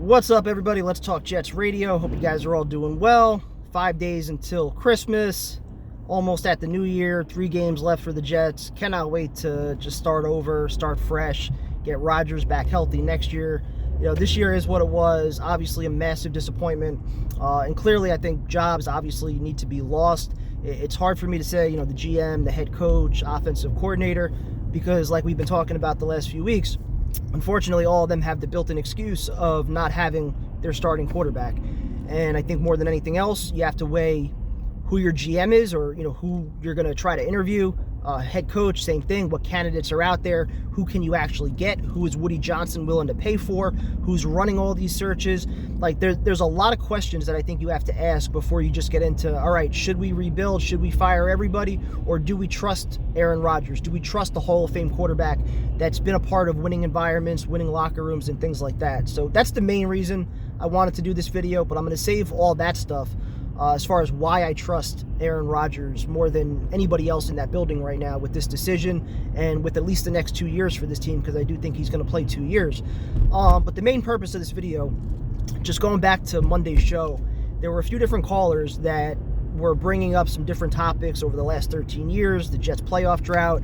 What's up, everybody? Let's Talk Jets Radio. Hope you guys are all doing well. 5 days until Christmas. Almost at the new year. 3 games left for the Jets. Cannot wait to just start over, start fresh, get Rodgers back healthy next year. This year is what it was. Obviously, a massive disappointment. And clearly, I think jobs obviously need to be lost. It's hard for me to say, the GM, the head coach, offensive coordinator, because like we've been talking about the last few weeks, unfortunately, all of them have the built-in excuse of not having their starting quarterback. And I think more than anything else, you have to weigh who your GM is, or who you're going to try to interview. Head coach, same thing. What candidates are out there? Who can you actually get? Who is Woody Johnson willing to pay for? Who's running all these searches? Like there's a lot of questions that I think you have to ask before you just get into, all right, should we rebuild? Should we fire everybody? Or do we trust Aaron Rodgers? Do we trust the Hall of Fame quarterback that's been a part of winning environments, winning locker rooms, and things like that? So that's the main reason I wanted to do this video, but I'm going to save all that stuff as far as why I trust Aaron Rodgers more than anybody else in that building right now with this decision and with at least the next 2 years for this team, because I do think he's going to play 2 years. But the main purpose of this video, just going back to Monday's show, there were a few different callers that were bringing up some different topics over the last 13 years, the Jets playoff drought.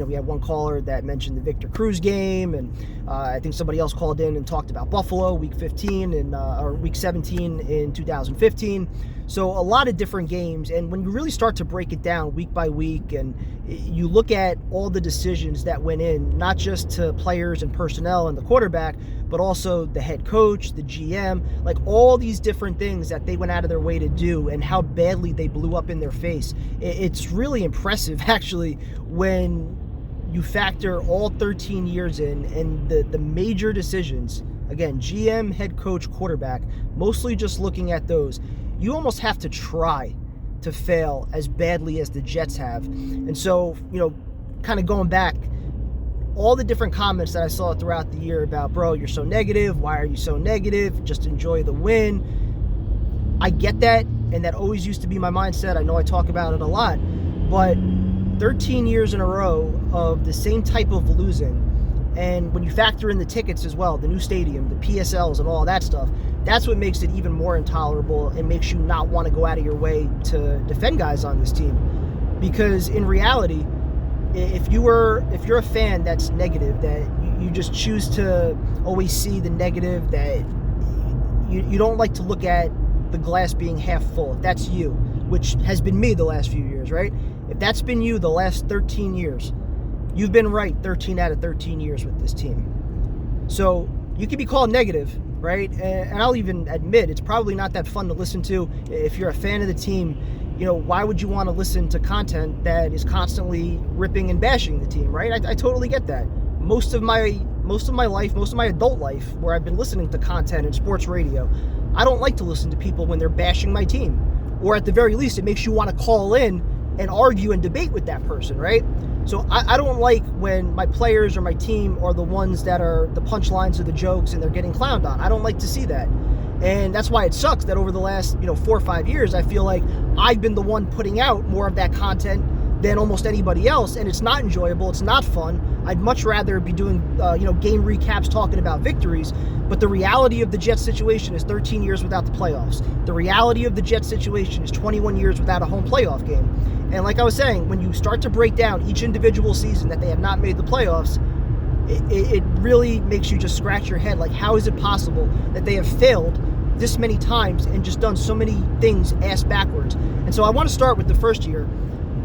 We had one caller that mentioned the Victor Cruz game, and I think somebody else called in and talked about Buffalo week 15 and or week 17 in 2015. So a lot of different games, and when you really start to break it down week by week and you look at all the decisions that went in, not just to players and personnel and the quarterback, but also the head coach, the GM, like all these different things that they went out of their way to do and how badly they blew up in their face. It's really impressive, actually, when you factor all 13 years in and the major decisions. Again, GM, head coach, quarterback, mostly just looking at those. You almost have to try to fail as badly as the Jets have. And so, kind of going back, all the different comments that I saw throughout the year about, bro, you're so negative. Why are you so negative? Just enjoy the win. I get that, and that always used to be my mindset. I know I talk about it a lot, but 13 years in a row of the same type of losing, and when you factor in the tickets as well, the new stadium, the PSLs, and all that stuff, that's what makes it even more intolerable and makes you not want to go out of your way to defend guys on this team. Because in reality, if you're a fan that's negative, that you just choose to always see the negative, that you don't like to look at the glass being half full, if that's you, which has been me the last few years, right? If that's been you the last 13 years, you've been right 13 out of 13 years with this team. So you can be called negative, right? And I'll even admit it's probably not that fun to listen to. If you're a fan of the team, why would you want to listen to content that is constantly ripping and bashing the team, right? I totally get that. Most of my life, most of my adult life, where I've been listening to content and sports radio, I don't like to listen to people when they're bashing my team. Or at the very least, it makes you want to call in and argue and debate with that person, right? So I don't like when my players or my team are the ones that are the punchlines of the jokes and they're getting clowned on. I don't like to see that. And that's why it sucks that over the last 4 or 5 years, I feel like I've been the one putting out more of that content than almost anybody else, and it's not enjoyable, it's not fun. I'd much rather be doing game recaps talking about victories, but the reality of the Jets situation is 13 years without the playoffs. The reality of the Jets situation is 21 years without a home playoff game. And like I was saying, when you start to break down each individual season that they have not made the playoffs, it really makes you just scratch your head. Like, how is it possible that they have failed this many times and just done so many things ass backwards? And so I want to start with the first year.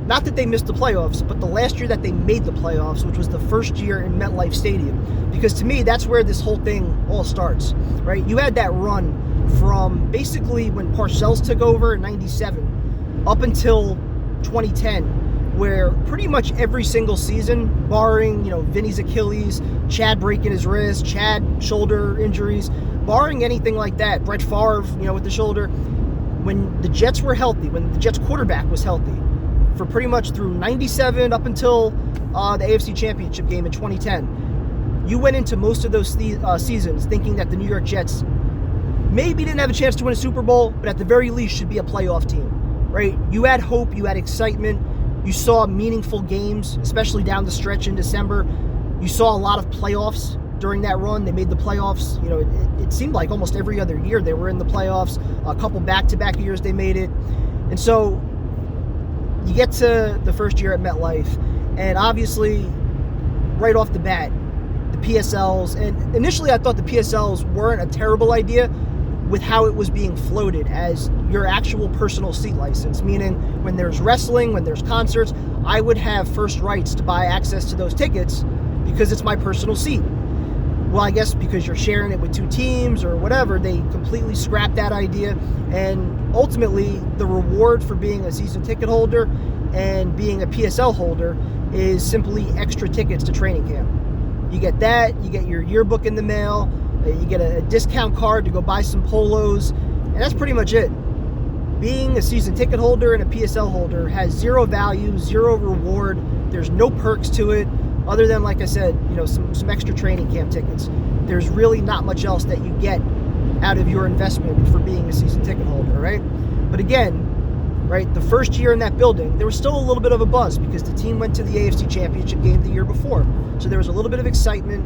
Not that they missed the playoffs, but the last year that they made the playoffs, which was the first year in MetLife Stadium. Because to me, that's where this whole thing all starts, right? You had that run from basically when Parcells took over in 97 up until 2010, where pretty much every single season, barring, Vinny's Achilles, Chad breaking his wrist, Chad shoulder injuries, barring anything like that, Brett Favre, with the shoulder, when the Jets were healthy, when the Jets quarterback was healthy, for pretty much through 97 up until the AFC Championship game in 2010, you went into most of those seasons thinking that the New York Jets maybe didn't have a chance to win a Super Bowl, but at the very least should be a playoff team, right? You had hope, you had excitement, you saw meaningful games, especially down the stretch in December. You saw a lot of playoffs, during that run. They made the playoffs. You know, it seemed like almost every other year they were in the playoffs. A couple back-to-back years they made it. And so you get to the first year at MetLife, and obviously right off the bat, the PSLs, and initially I thought the PSLs weren't a terrible idea with how it was being floated as your actual personal seat license, meaning when there's wrestling, when there's concerts, I would have first rights to buy access to those tickets because it's my personal seat. Well, I guess because you're sharing it with two teams or whatever, they completely scrapped that idea. And ultimately, the reward for being a season ticket holder and being a PSL holder is simply extra tickets to training camp. You get that, you get your yearbook in the mail, you get a discount card to go buy some polos, and that's pretty much it. Being a season ticket holder and a PSL holder has zero value, zero reward. There's no perks to it other than, like I said, you know, some extra training camp tickets. There's really not much else that you get out of your investment for being a season ticket holder, right? But again, right, the first year in that building, there was still a little bit of a buzz because the team went to the AFC Championship game the year before. So there was a little bit of excitement,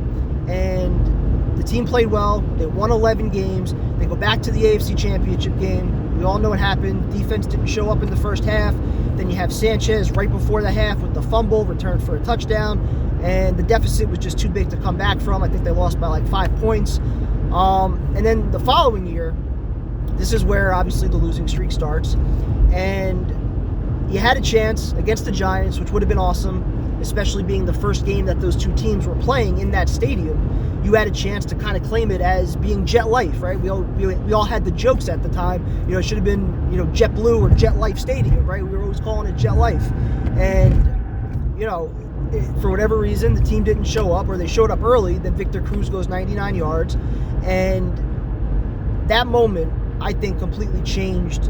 and the team played well. They won 11 games. They go back to the AFC Championship game. We all know what happened. Defense didn't show up in the first half. Then you have Sanchez right before the half with the fumble, returned for a touchdown, and the deficit was just too big to come back from. I think they lost by like 5 points. And then the following year, this is where obviously the losing streak starts, and you had a chance against the Giants, which would have been awesome, especially being the first game that those two teams were playing in that stadium. You had a chance to kind of claim it as being Jet Life, right? We all had the jokes at the time. You know, it should have been, you know, Jet Blue or Jet Life Stadium, right? We were always calling it Jet Life. And, you know, for whatever reason, the team didn't show up, or they showed up early. Then Victor Cruz goes 99 yards. And that moment, I think, completely changed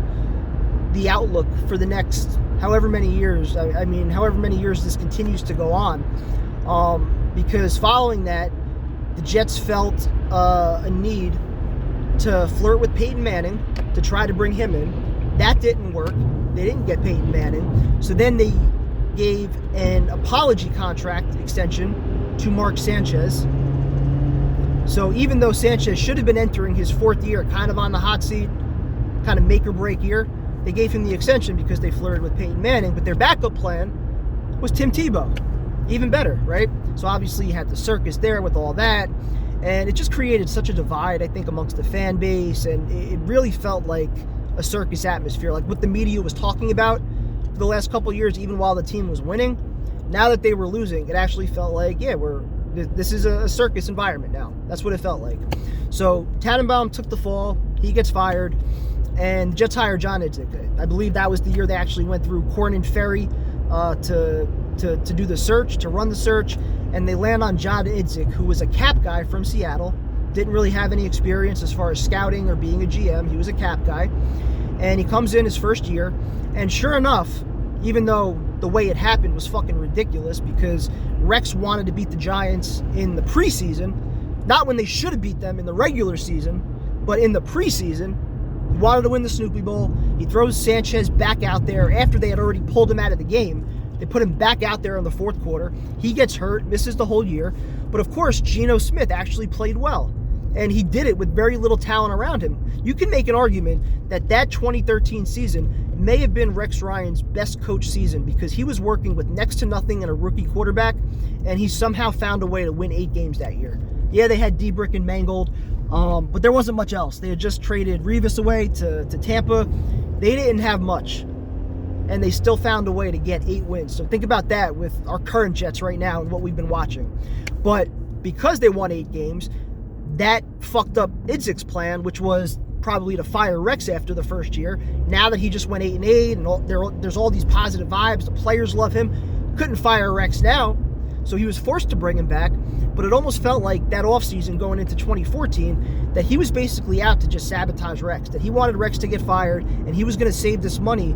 the outlook for the next however many years. I mean, however many years this continues to go on. Because following that, the Jets felt a need to flirt with Peyton Manning to try to bring him in. That didn't work. They didn't get Peyton Manning. So then they gave an apology contract extension to Mark Sanchez. So even though Sanchez should have been entering his fourth year, kind of on the hot seat, kind of make or break year, they gave him the extension because they flirted with Peyton Manning. But their backup plan was Tim Tebow. Even better, right? So obviously you had the circus there with all that, and it just created such a divide, I think, amongst the fan base, and it really felt like a circus atmosphere, like what the media was talking about for the last couple of years, even while the team was winning. Now that they were losing, it actually felt like, yeah, this is a circus environment now. That's what it felt like. So Tannenbaum took the fall, he gets fired, and the Jets hired John Idzik. I believe that was the year they actually went through Corn and Ferry to do the search, to run the search, and they land on John Idzik, who was a cap guy from Seattle, didn't really have any experience as far as scouting or being a GM. He was a cap guy, and he comes in his first year, and sure enough, even though the way it happened was fucking ridiculous because Rex wanted to beat the Giants in the preseason, not when they should have beat them in the regular season, but in the preseason. He wanted to win the Snoopy Bowl. He throws Sanchez back out there after they had already pulled him out of the game. They put him back out there in the fourth quarter. He gets hurt, misses the whole year. But of course, Geno Smith actually played well. And he did it with very little talent around him. You can make an argument that 2013 season may have been Rex Ryan's best coach season because he was working with next to nothing and a rookie quarterback, and he somehow found a way to win 8 games that year. Yeah, they had D-Brick and Mangold, but there wasn't much else. They had just traded Revis away to Tampa. They didn't have much, and they still found a way to get 8 wins. So think about that with our current Jets right now and what we've been watching. But because they won 8 games, that fucked up Idzik's plan, which was probably to fire Rex after the first year. Now that he just went 8-8 and there's all these positive vibes, the players love him, couldn't fire Rex now, so he was forced to bring him back. But it almost felt like that offseason going into 2014 that he was basically out to just sabotage Rex, that he wanted Rex to get fired and he was going to save this money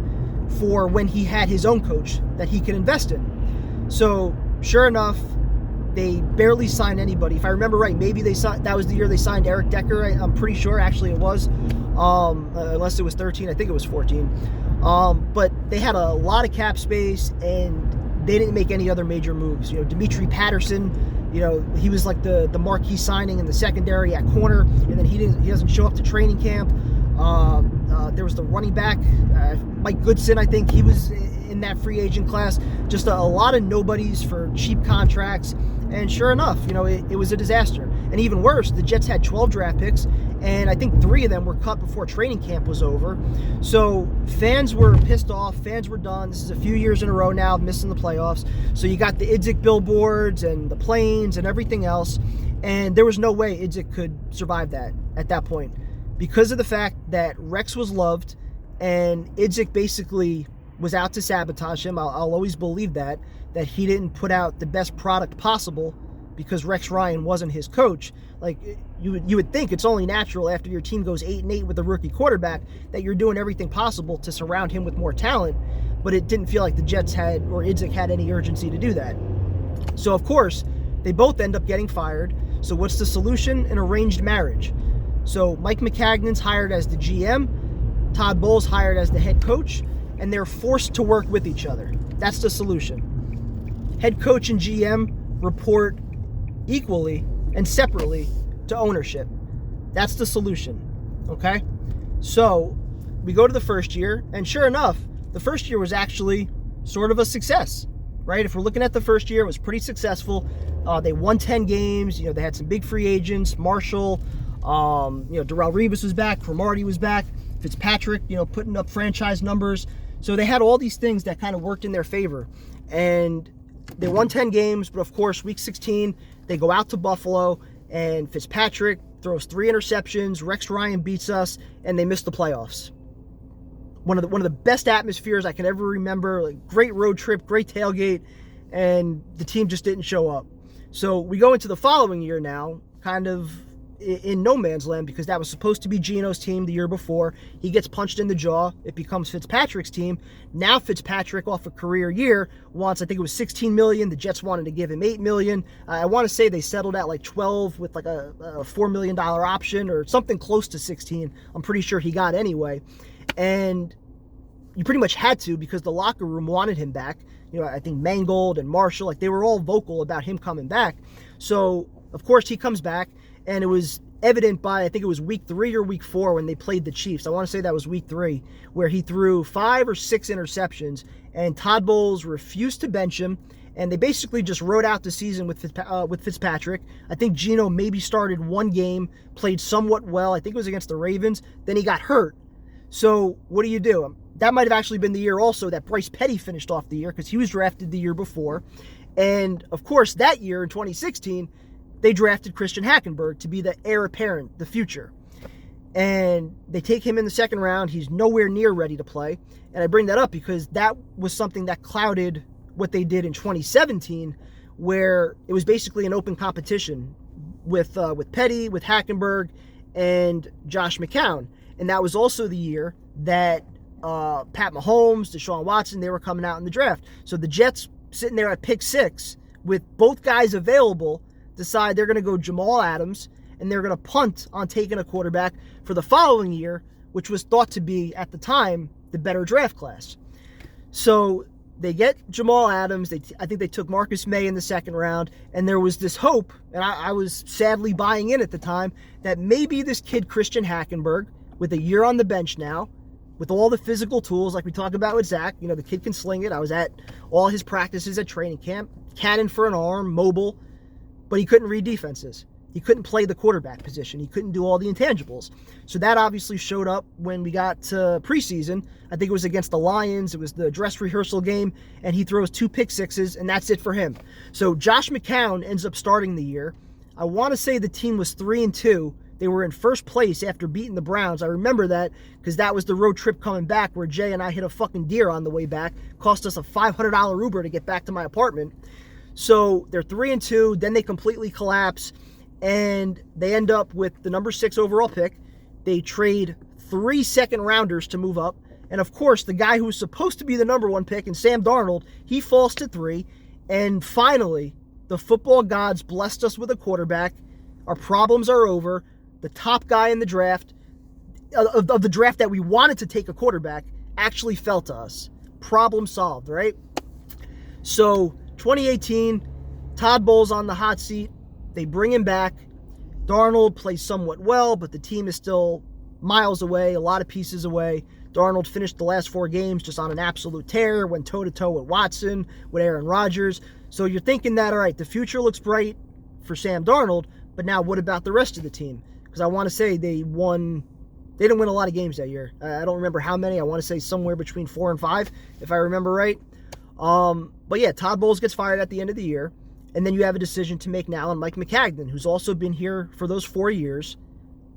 for when he had his own coach that he could invest in. So sure enough, they barely signed anybody. If I remember right, maybe that was the year they signed Eric Decker. I'm pretty sure actually it was, unless it was 13. I think it was 14. But they had a lot of cap space, and they didn't make any other major moves. Dimitri Patterson, he was like the marquee signing in the secondary at corner, and then he doesn't show up to training camp. There was the running back, Mike Goodson, I think he was in that free agent class. Just a lot of nobodies for cheap contracts. And sure enough, it was a disaster. And even worse, the Jets had 12 draft picks, and I think 3 of them were cut before training camp was over. So fans were pissed off. Fans were done. This is a few years in a row now of missing the playoffs. So you got the Idzik billboards and the planes and everything else. And there was no way Idzik could survive that at that point, because of the fact that Rex was loved and Idzik basically was out to sabotage him. I'll always believe that he didn't put out the best product possible because Rex Ryan wasn't his coach. Like, you would think it's only natural after your team goes 8-8 with a rookie quarterback that you're doing everything possible to surround him with more talent, but it didn't feel like the Jets had, or Idzik had, any urgency to do that. So of course, they both end up getting fired. So what's the solution? An arranged marriage. So Mike McCagnon's hired as the GM, Todd Bowles hired as the head coach, and they're forced to work with each other. That's the solution. Head coach and GM report equally and separately to ownership. That's the solution, okay? So we go to the first year, and sure enough, the first year was actually sort of a success, right? If we're looking at the first year, it was pretty successful. They won 10 games. They had some big free agents. Marshall, Darrelle Revis was back. Cromartie was back. Fitzpatrick, putting up franchise numbers. So they had all these things that kind of worked in their favor. And they won 10 games, but of course, week 16, they go out to Buffalo, and Fitzpatrick throws 3 interceptions. Rex Ryan beats us, and they miss the playoffs. One of the best atmospheres I can ever remember. Like, great road trip, great tailgate, and the team just didn't show up. So we go into the following year now, kind of in no man's land, because that was supposed to be Geno's team the year before. He gets punched in the jaw. It becomes Fitzpatrick's team. Now Fitzpatrick, off a career year, wants, I think it was $16 million. The Jets wanted to give him $8 million. I want to say they settled at like 12 with like a $4 million option or something close to 16. I'm pretty sure he got anyway. And you pretty much had to, because the locker room wanted him back. I think Mangold and Marshall, like, they were all vocal about him coming back. So of course he comes back. And it was evident by, I think it was week 3 or week 4 when they played the Chiefs. I want to say that was week 3, where he threw 5 or 6 interceptions, and Todd Bowles refused to bench him, and they basically just rode out the season with Fitzpatrick. I think Geno maybe started 1 game, played somewhat well. I think it was against the Ravens. Then he got hurt. So what do you do? That might have actually been the year also that Bryce Petty finished off the year, because he was drafted the year before. And of course, that year in 2016, they drafted Christian Hackenberg to be the heir apparent, the future. And they take him in the second round. He's nowhere near ready to play. And I bring that up because that was something that clouded what they did in 2017, where it was basically an open competition with Petty, with Hackenberg, and Josh McCown. And that was also the year that Pat Mahomes, Deshaun Watson, they were coming out in the draft. So the Jets, sitting there at pick 6 with both guys available, decide they're going to go Jamal Adams, and they're going to punt on taking a quarterback for the following year, which was thought to be, at the time, the better draft class. So they get Jamal Adams. I think they took Marcus May in the second round, and there was this hope, and I was sadly buying in at the time, that maybe this kid Christian Hackenberg, with a year on the bench now, with all the physical tools like we talk about with Zach, the kid can sling it. I was at all his practices at training camp, cannon for an arm, mobile, but he couldn't read defenses. He couldn't play the quarterback position. He couldn't do all the intangibles. So that obviously showed up when we got to preseason. I think it was against the Lions. It was the dress rehearsal game, and he throws 2 pick sixes, and that's it for him. So Josh McCown ends up starting the year. I want to say the team was 3-2. They were in first place after beating the Browns. I remember that because that was the road trip coming back where Jay and I hit a fucking deer on the way back. Cost us a $500 Uber to get back to my apartment. So they're 3-2, then they completely collapse, and they end up with the number 6 overall pick. They trade 3 second-rounders to move up, and of course, the guy who was supposed to be the number 1 pick, and Sam Darnold, he falls to 3, and finally, the football gods blessed us with a quarterback. Our problems are over. The top guy in the draft, of the draft that we wanted to take a quarterback, actually fell to us. Problem solved, right? So 2018, Todd Bowles on the hot seat. They bring him back. Darnold plays somewhat well, but the team is still miles away, a lot of pieces away. Darnold finished the last 4 games just on an absolute tear, went toe-to-toe with Watson, with Aaron Rodgers. So you're thinking that, all right, the future looks bright for Sam Darnold, but now what about the rest of the team? Because I want to say they didn't win a lot of games that year. I don't remember how many. I want to say somewhere between 4 and 5, if I remember right. But yeah, Todd Bowles gets fired at the end of the year, and then you have a decision to make now on Mike Maccagnan, who's also been here for those 4 years,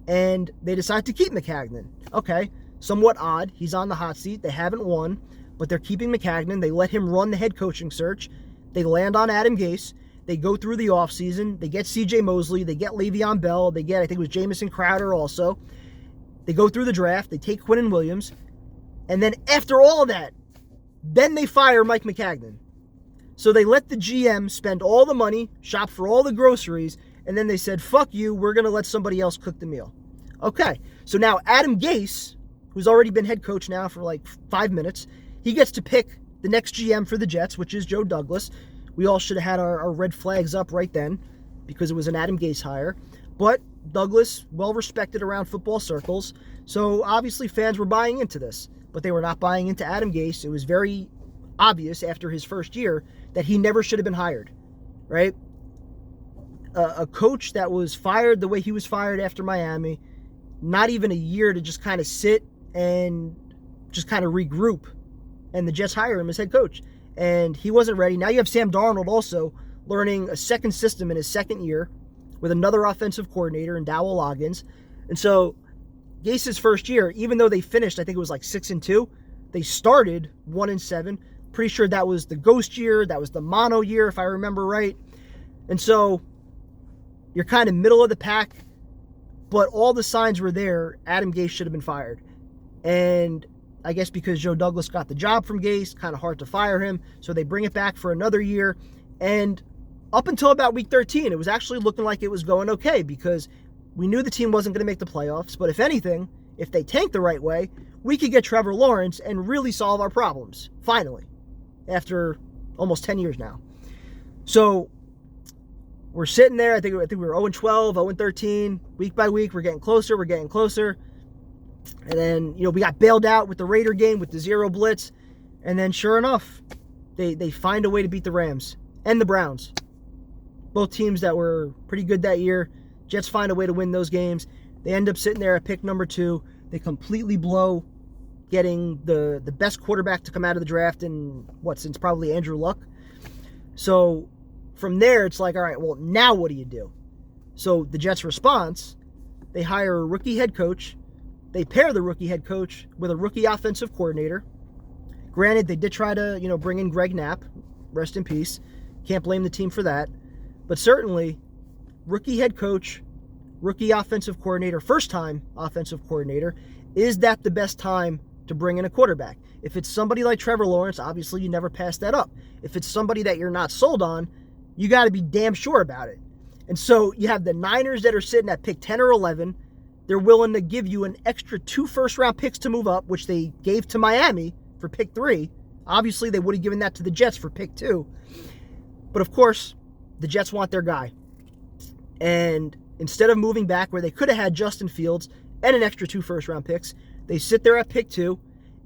and they decide to keep Maccagnan. Okay, somewhat odd. He's on the hot seat. They haven't won, but they're keeping Maccagnan. They let him run the head coaching search. They land on Adam Gase. They go through the offseason. They get C.J. Mosley. They get Le'Veon Bell. They get, I think it was Jamison Crowder also. They go through the draft. They take Quinnen Williams. And then after all of that, then they fire Mike Maccagnan. So they let the GM spend all the money, shop for all the groceries, and then they said, fuck you, we're going to let somebody else cook the meal. Okay, so now Adam Gase, who's already been head coach now for like 5 minutes, he gets to pick the next GM for the Jets, which is Joe Douglas. We all should have had our red flags up right then because it was an Adam Gase hire. But Douglas, well respected around football circles, so obviously fans were buying into this. But they were not buying into Adam Gase. It was very obvious after his first year that he never should have been hired, right? A coach that was fired the way he was fired after Miami, not even a year to just kind of sit and just kind of regroup, and the Jets hire him as head coach. And he wasn't ready. Now you have Sam Darnold also learning a second system in his second year with another offensive coordinator in Dowell Loggins. And so Gase's first year, even though they finished, I think it was like 6-2, they started 1-7. Pretty sure that was the ghost year. That was the mono year, if I remember right. And so you're kind of middle of the pack, but all the signs were there. Adam Gase should have been fired. And I guess because Joe Douglas got the job from Gase, kind of hard to fire him. So they bring it back for another year. And up until about week 13, it was actually looking like it was going okay because we knew the team wasn't going to make the playoffs. But if anything, if they tanked the right way, we could get Trevor Lawrence and really solve our problems, finally, after almost 10 years now. So we're sitting there. I think we were 0-12, 0-13. Week by week, we're getting closer. And then, we got bailed out with the Raider game with the 0 blitz. And then sure enough, they find a way to beat the Rams and the Browns. Both teams that were pretty good that year. Jets find a way to win those games. They end up sitting there at pick number 2. They completely blow getting the best quarterback to come out of the draft since probably Andrew Luck. So from there, it's like, all right, well, now what do you do? So the Jets' response, they hire a rookie head coach. They pair the rookie head coach with a rookie offensive coordinator. Granted, they did try to, bring in Greg Knapp. Rest in peace. Can't blame the team for that. But certainly, rookie head coach, rookie offensive coordinator, first-time offensive coordinator, is that the best time to bring in a quarterback? If it's somebody like Trevor Lawrence, obviously you never pass that up. If it's somebody that you're not sold on, you got to be damn sure about it. And so you have the Niners that are sitting at pick 10 or 11. They're willing to give you an extra 2 first-round picks to move up, which they gave to Miami for pick 3. Obviously, they would have given that to the Jets for pick 2. But of course, the Jets want their guy. And instead of moving back where they could have had Justin Fields and an extra 2 first-round picks, they sit there at pick 2,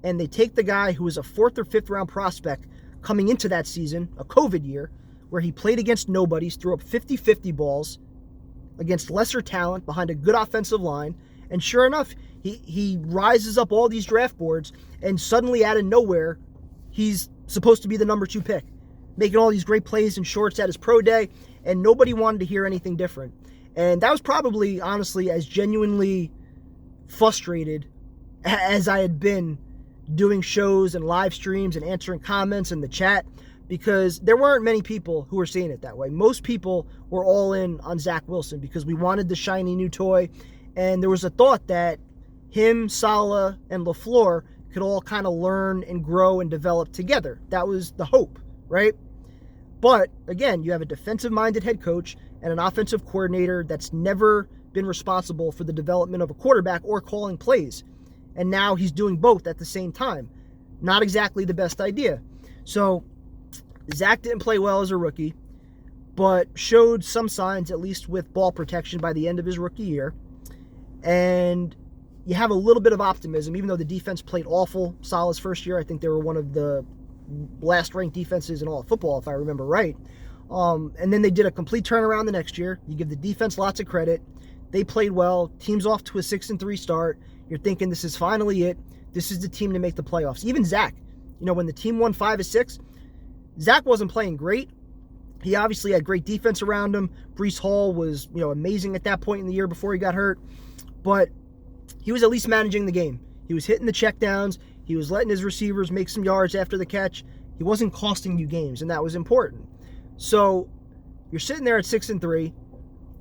and they take the guy who was a 4th or 5th-round prospect coming into that season, a COVID year, where he played against nobodies, threw up 50-50 balls against lesser talent behind a good offensive line. And sure enough, he rises up all these draft boards, and suddenly out of nowhere, he's supposed to be the number 2 pick, making all these great plays and shorts at his pro day, and nobody wanted to hear anything different. And that was probably, honestly, as genuinely frustrated as I had been doing shows and live streams and answering comments in the chat, because there weren't many people who were seeing it that way. Most people were all in on Zach Wilson because we wanted the shiny new toy, and there was a thought that him, Saleh, and LaFleur could all kind of learn and grow and develop together. That was the hope, right? But, again, you have a defensive-minded head coach and an offensive coordinator that's never been responsible for the development of a quarterback or calling plays. And now he's doing both at the same time. Not exactly the best idea. So Zach didn't play well as a rookie, but showed some signs, at least with ball protection, by the end of his rookie year. And you have a little bit of optimism, even though the defense played awful Saleh's first year. I think they were one of the last-ranked defenses in all of football, if I remember right. And then they did a complete turnaround the next year. You give the defense lots of credit. They played well. Team's off to a 6-3 start. You're thinking this is finally it. This is the team to make the playoffs. Even Zach, when the team won 5 of 6, Zach wasn't playing great. He obviously had great defense around him. Breece Hall was, amazing at that point in the year before he got hurt. But he was at least managing the game. He was hitting the checkdowns. He was letting his receivers make some yards after the catch. He wasn't costing you games, and that was important. So you're sitting there at 6-3.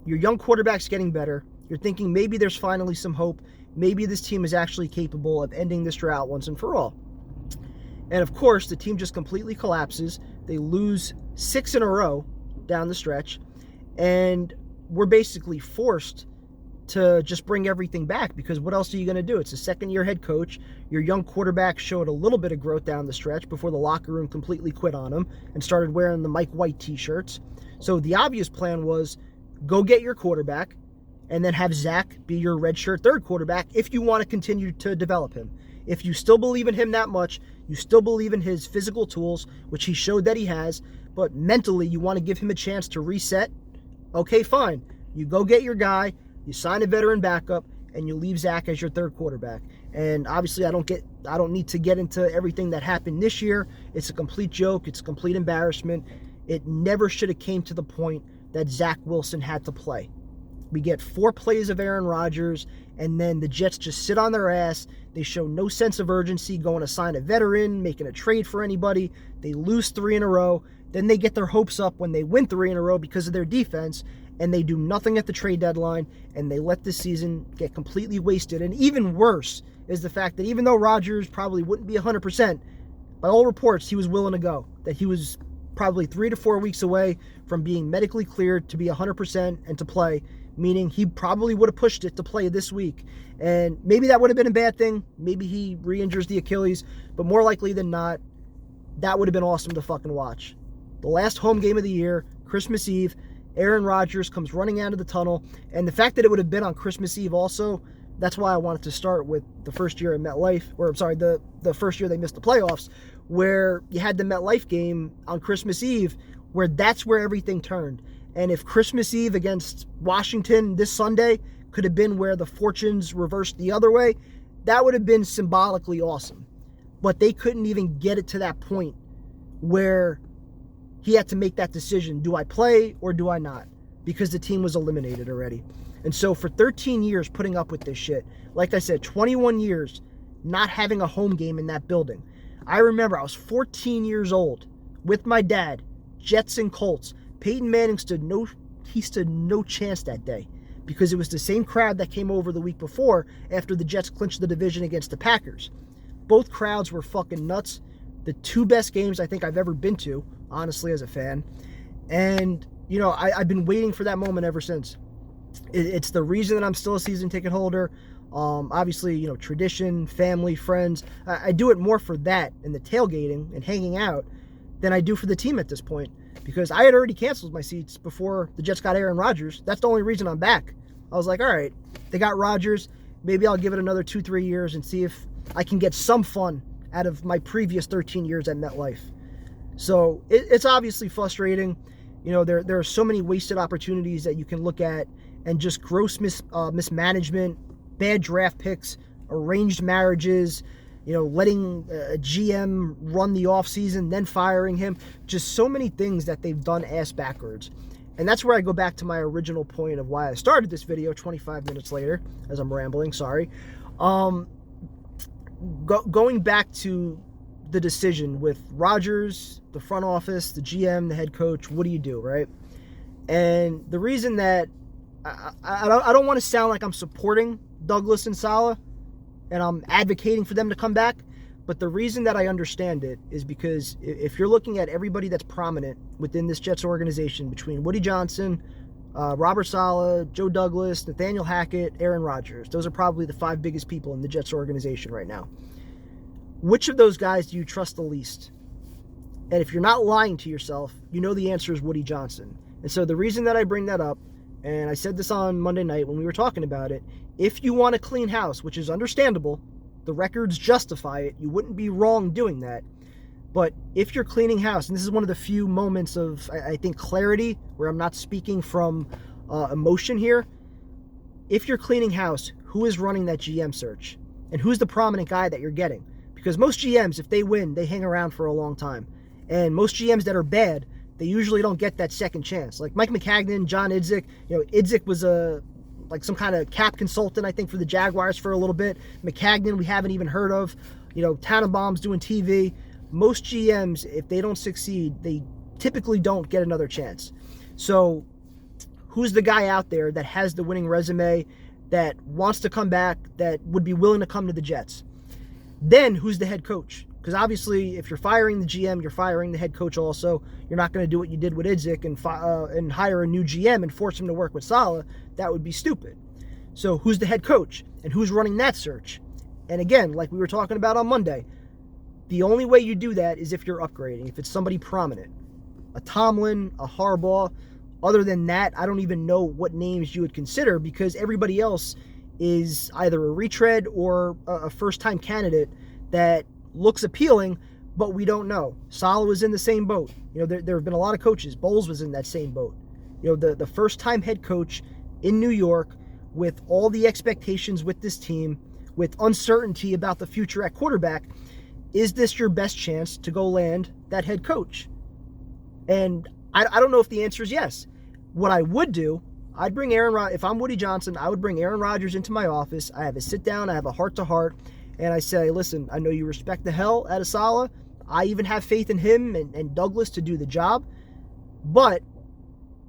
Your young quarterback's getting better. You're thinking maybe there's finally some hope. Maybe this team is actually capable of ending this drought once and for all. And of course, the team just completely collapses. They lose 6 in a row down the stretch. And we're basically forced to just bring everything back, because what else are you going to do? It's a second-year head coach. Your young quarterback showed a little bit of growth down the stretch before the locker room completely quit on him and started wearing the Mike White t-shirts. So the obvious plan was go get your quarterback and then have Zach be your redshirt third quarterback if you want to continue to develop him. If you still believe in him that much, you still believe in his physical tools, which he showed that he has, but mentally you want to give him a chance to reset, okay, fine. You go get your guy, you sign a veteran backup, and you leave Zach as your third quarterback. And obviously I don't need to get into everything that happened this year. It's a complete joke. It's a complete embarrassment. It never should have came to the point that Zach Wilson had to play. We get 4 plays of Aaron Rodgers, and then the Jets just sit on their ass. They show no sense of urgency going to sign a veteran, making a trade for anybody. They lose 3 in a row. Then they get their hopes up when they win 3 in a row because of their defense, and they do nothing at the trade deadline, and they let this season get completely wasted. And even worse is the fact that even though Rodgers probably wouldn't be 100%, by all reports, he was willing to go. That he was probably 3 to 4 weeks away from being medically cleared to be 100% and to play, meaning he probably would have pushed it to play this week. And maybe that would have been a bad thing. Maybe he re-injures the Achilles, but more likely than not, that would have been awesome to fucking watch. The last home game of the year, Christmas Eve, Aaron Rodgers comes running out of the tunnel, and the fact that it would have been on Christmas Eve also, that's why I wanted to start with the first year at MetLife, or I'm sorry, the first year they missed the playoffs, where you had the MetLife game on Christmas Eve, where that's where everything turned. And if Christmas Eve against Washington this Sunday could have been where the fortunes reversed the other way, that would have been symbolically awesome. But they couldn't even get it to that point where he had to make that decision. Do I play or do I not? Because the team was eliminated already. And so for 13 years putting up with this shit, like I said, 21 years not having a home game in that building. I remember I was 14 years old with my dad, Jets and Colts. Peyton Manning stood no chance that day because it was the same crowd that came over the week before after the Jets clinched the division against the Packers. Both crowds were fucking nuts. The 2 best games I think I've ever been to, honestly, as a fan. And, I've been waiting for that moment ever since. It's the reason that I'm still a season ticket holder. Obviously, tradition, family, friends. I do it more for that and the tailgating and hanging out than I do for the team at this point. Because I had already canceled my seats before the Jets got Aaron Rodgers. That's the only reason I'm back. I was like, all right, they got Rodgers. Maybe I'll give it another 2-3 years and see if I can get some fun out of my previous 13 years at MetLife. So it's obviously frustrating. There are so many wasted opportunities that you can look at, and just gross mismanagement, bad draft picks, arranged marriages, letting a GM run the offseason, then firing him. Just so many things that they've done ass backwards. And that's where I go back to my original point of why I started this video 25 minutes later, as I'm rambling, sorry. Going back to the decision with Rodgers, the front office, the GM, the head coach, what do you do, right? And the reason that I don't want to sound like I'm supporting Douglas and Saleh and I'm advocating for them to come back, but the reason that I understand it is because if you're looking at everybody that's prominent within this Jets organization, between Woody Johnson, Robert Saleh, Joe Douglas, Nathaniel Hackett, Aaron Rodgers, those are probably the 5 biggest people in the Jets organization right now. Which of those guys do you trust the least? And if you're not lying to yourself, you know the answer is Woody Johnson. And so the reason that I bring that up, and I said this on Monday night when we were talking about it, if you want a clean house, which is understandable, the records justify it, you wouldn't be wrong doing that. But if you're cleaning house, and this is one of the few moments of, I think, clarity, where I'm not speaking from emotion here, if you're cleaning house, who is running that GM search? And who's the prominent guy that you're getting? Because most GMs, if they win, they hang around for a long time. And most GMs that are bad, they usually don't get that second chance. Like Mike McCagnon, John Idzik. Idzik was like some kind of cap consultant, I think, for the Jaguars for a little bit. McCagnon, we haven't even heard of. Tannenbaum's doing TV. Most GMs, if they don't succeed, they typically don't get another chance. So who's the guy out there that has the winning resume, that wants to come back, that would be willing to come to the Jets? Then who's the head coach? Because obviously, if you're firing the GM, you're firing the head coach also. You're not going to do what you did with Idzik and hire a new GM and force him to work with Saleh. That would be stupid. So who's the head coach? And who's running that search? And again, like we were talking about on Monday, the only way you do that is if you're upgrading, if it's somebody prominent. A Tomlin, a Harbaugh. Other than that, I don't even know what names you would consider, because everybody else is either a retread or a first-time candidate that looks appealing, but we don't know. Saleh was in the same boat. There have been a lot of coaches. Bowles was in that same boat. The first-time head coach in New York, with all the expectations with this team, with uncertainty about the future at quarterback. Is this your best chance to go land that head coach? And I don't know if the answer is yes. What I would do, I'd bring if I'm Woody Johnson, I would bring Aaron Rodgers into my office. I have a sit down, I have a heart-to-heart, and I say, listen, I know you respect the hell out of Saleh. I even have faith in him and Douglas to do the job, but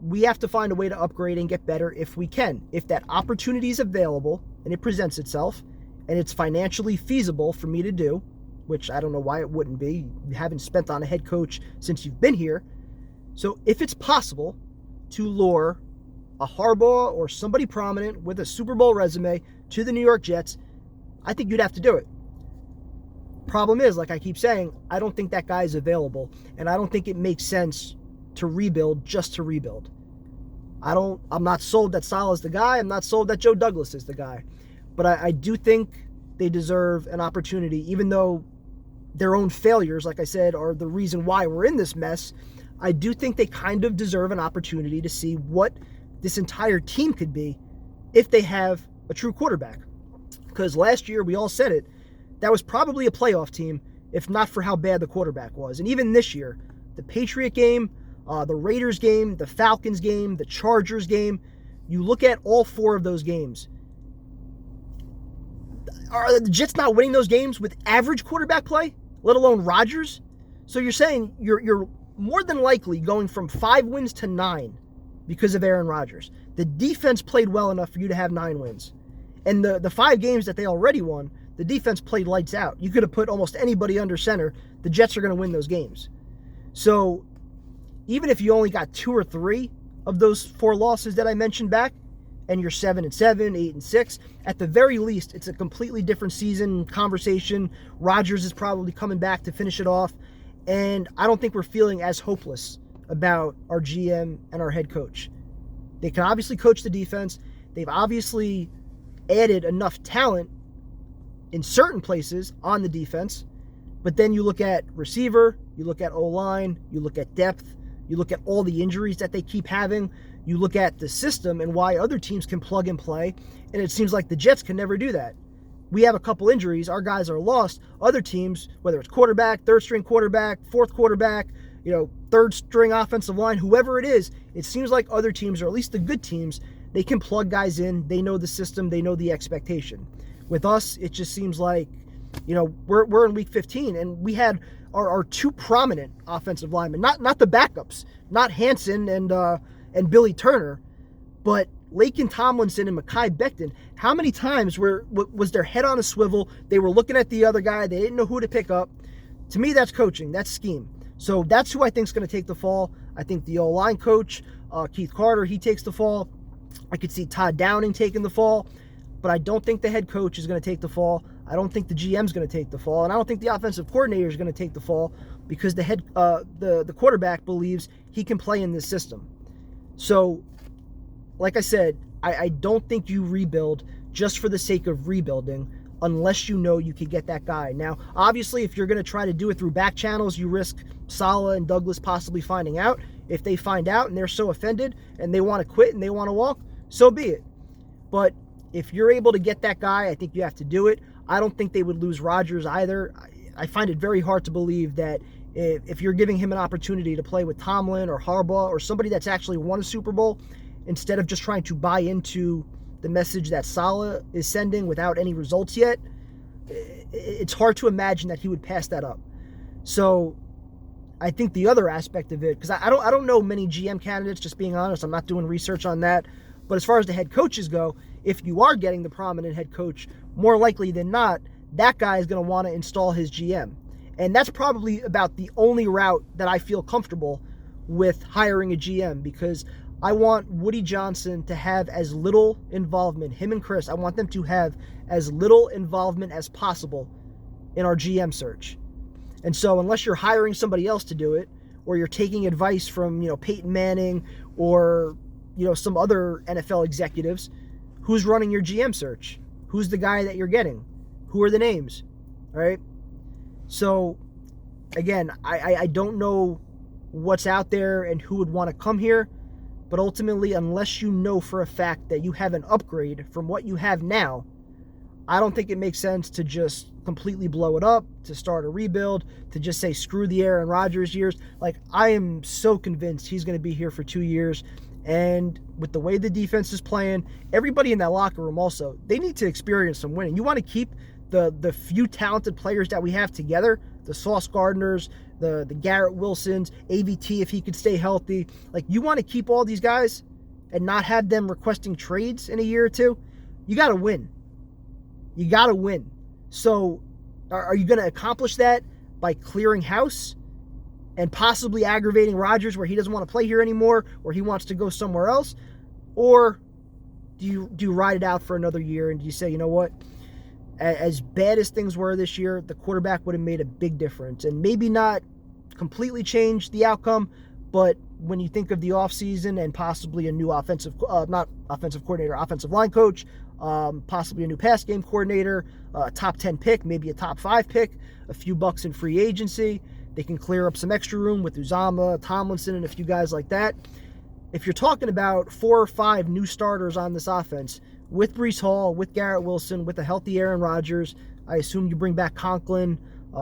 we have to find a way to upgrade and get better if we can. If that opportunity is available and it presents itself and it's financially feasible for me to do, which I don't know why it wouldn't be. You haven't spent on a head coach since you've been here. So if it's possible to lure a Harbaugh or somebody prominent with a Super Bowl resume to the New York Jets, I think you'd have to do it. Problem is, like I keep saying, I don't think that guy is available, and I don't think it makes sense to rebuild just to rebuild. I'm not sold that Saleh is the guy. I'm not sold that Joe Douglas is the guy. But I do think they deserve an opportunity, even though their own failures, like I said, are the reason why we're in this mess. I do think they kind of deserve an opportunity to see what this entire team could be if they have a true quarterback. Because last year, we all said it, that was probably a playoff team, if not for how bad the quarterback was. And even this year, the Patriot game, the Raiders game, the Falcons game, the Chargers game, you look at all four of those games. Are the Jets not winning those games with average quarterback play, let alone Rodgers? So you're saying you're more than likely going from 5 wins to 9 because of Aaron Rodgers. The defense played well enough for you to have 9 wins. And the 5 games that they already won, the defense played lights out. You could have put almost anybody under center. The Jets are going to win those games. So even if you only got 2 or 3 of those 4 losses that I mentioned back, and you're 7-7, 8-6, at the very least, it's a completely different season conversation. Rodgers is probably coming back to finish it off. And I don't think we're feeling as hopeless about our GM and our head coach. They can obviously coach the defense. They've obviously added enough talent in certain places on the defense. But then you look at receiver, you look at O-line, you look at depth, you look at all the injuries that they keep having, you look at the system and why other teams can plug and play, and it seems like the Jets can never do that. We have a couple injuries, our guys are lost. Other teams, whether it's quarterback, third-string quarterback, fourth quarterback, third-string offensive line, whoever it is, it seems like other teams, or at least the good teams, they can plug guys in, they know the system, they know the expectation. With us, it just seems like, we're in week 15, and we had our 2 prominent offensive linemen, not the backups, not Hansen and Billy Turner, but Laken Tomlinson and Mekhi Becton. How many times was their head on a swivel? They were looking at the other guy. They didn't know who to pick up. To me, that's coaching. That's scheme. So that's who I think is going to take the fall. I think the O-line coach, Keith Carter, he takes the fall. I could see Todd Downing taking the fall. but I don't think the head coach is going to take the fall. I don't think the GM is going to take the fall, and I don't think the offensive coordinator is going to take the fall because the quarterback believes he can play in this system. So, like I said, I don't think you rebuild just for the sake of rebuilding unless you know you could get that guy. Now, obviously, if you're going to try to do it through back channels, you risk Saleh and Douglas possibly finding out. If they find out and they're so offended and they want to quit and they want to walk, so be it. But if you're able to get that guy, I think you have to do it. I don't think they would lose Rodgers either. I find it very hard to believe that if you're giving him an opportunity to play with Tomlin or Harbaugh or somebody that's actually won a Super Bowl, instead of just trying to buy into the message that Saleh is sending without any results yet, it's hard to imagine that he would pass that up. So I think the other aspect of it, because I don't know many GM candidates, just being honest, I'm not doing research on that. But as far as the head coaches go, if you are getting the prominent head coach, more likely than not, that guy is going to want to install his GM. And that's probably about the only route that I feel comfortable with hiring a GM, because I want Woody Johnson to have as little involvement, him and Chris, I want them to have as little involvement as possible in our GM search. And so unless you're hiring somebody else to do it, or you're taking advice from, Peyton Manning or, some other NFL executives, who's running your GM search? Who's the guy that you're getting? Who are the names? All right. So again, I don't know what's out there and who would want to come here, but ultimately, unless you know for a fact that you have an upgrade from what you have now, I don't think it makes sense to just completely blow it up, to start a rebuild, to just say screw the Aaron Rodgers years. Like, I am so convinced he's going to be here for 2 years. And with the way the defense is playing, everybody in that locker room also, they need to experience some winning. You want to keep the few talented players that we have together, the Sauce Gardners, the Garrett Wilsons, AVT if he could stay healthy. Like, you want to keep all these guys and not have them requesting trades in a year or two. You got to win. You got to win. So are you going to accomplish that by clearing house and possibly aggravating Rodgers where he doesn't want to play here anymore, or he wants to go somewhere else? Or do you ride it out for another year and do you say, you know what? As bad as things were this year, the quarterback would have made a big difference, and maybe not completely change the outcome, but when you think of the offseason and possibly a new offensive line coach, possibly a new pass game coordinator, a top 10 pick, maybe a top 5 pick, a few bucks in free agency, they can clear up some extra room with Uzomah, Tomlinson, and a few guys like that. If you're talking about 4 or 5 new starters on this offense, with Breece Hall, with Garrett Wilson, with a healthy Aaron Rodgers, I assume you bring back Conklin,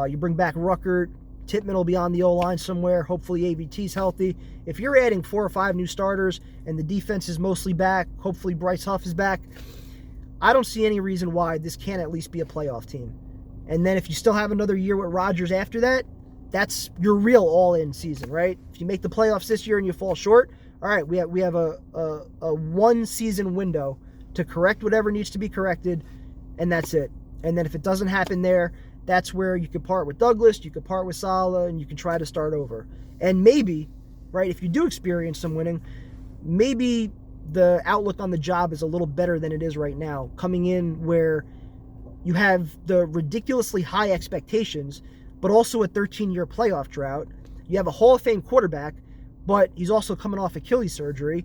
you bring back Ruckert, Tippmann will be on the O-line somewhere, hopefully AVT's healthy. If you're adding 4 or 5 new starters and the defense is mostly back, hopefully Bryce Huff is back, I don't see any reason why this can't at least be a playoff team. And then if you still have another year with Rodgers after that, that's your real all-in season, right? If you make the playoffs this year and you fall short, all right, we have a 1-season window to correct whatever needs to be corrected, and that's it. And then if it doesn't happen there, that's where you could part with Douglas, you could part with Saleh, and you can try to start over. And maybe, right, if you do experience some winning, maybe the outlook on the job is a little better than it is right now, coming in where you have the ridiculously high expectations, but also a 13-year playoff drought. You have a Hall of Fame quarterback, but he's also coming off Achilles surgery.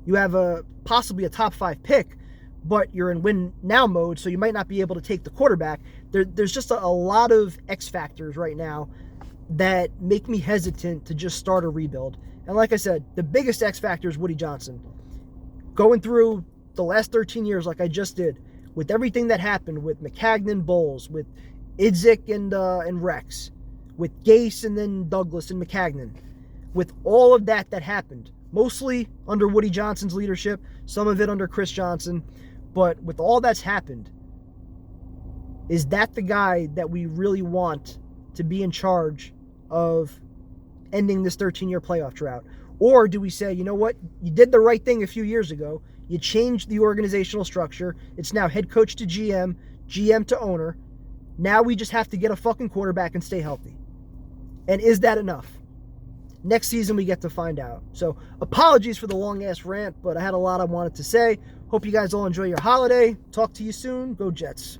You have possibly a top 5 pick, but you're in win now mode, so you might not be able to take the quarterback. There's just a lot of X factors right now that make me hesitant to just start a rebuild. And like I said, the biggest X factor is Woody Johnson. Going through the last 13 years like I just did, with everything that happened with Maccagnan, Bowles, with Idzik and Rex, with Gase and then Douglas and Maccagnan, with all of that happened, mostly under Woody Johnson's leadership, some of it under Chris Johnson, but with all that's happened, is that the guy that we really want to be in charge of ending this 13-year playoff drought? Or do we say, you know what, you did the right thing a few years ago, you changed the organizational structure, it's now head coach to GM, GM to owner, now we just have to get a fucking quarterback and stay healthy? And is that enough? Next season we get to find out. So apologies for the long-ass rant, but I had a lot I wanted to say. Hope you guys all enjoy your holiday. Talk to you soon. Go Jets.